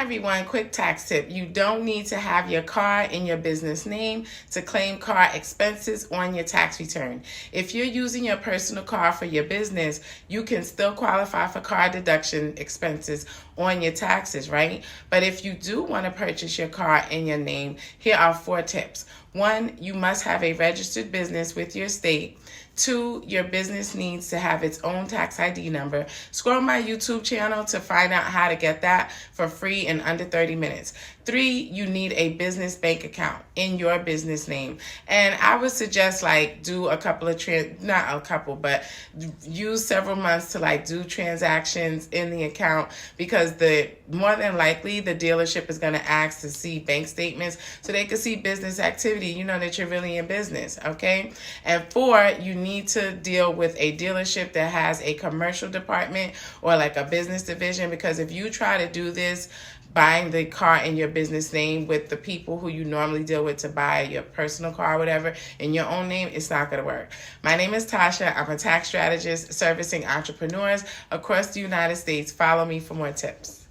everyone, quick tax tip. You don't need to have your car in your business name to claim car expenses on your tax return. If you're using your personal car for your business, you can still qualify for car deduction expenses on your taxes, right? But if you do want to purchase your car in your name, here are 4 tips. 1, you must have a registered business with your state. 2, your business needs to have its own tax ID number. Scroll my YouTube channel to find out how to get that for free in under 30 minutes. 3, you need a business bank account in your business name. And I would suggest do a couple of, but use several months to do transactions in the account, because more than likely the dealership is going to ask to see bank statements so they can see business activity. You know that you're really in business, okay? And 4, you need to deal with a dealership that has a commercial department or a business division, because if you try to do this buying the car in your business name with the people who you normally deal with to buy your personal car or whatever in your own name, it's not going to work. My name is Tasha. I'm a tax strategist servicing entrepreneurs across the United States. Follow me for more tips.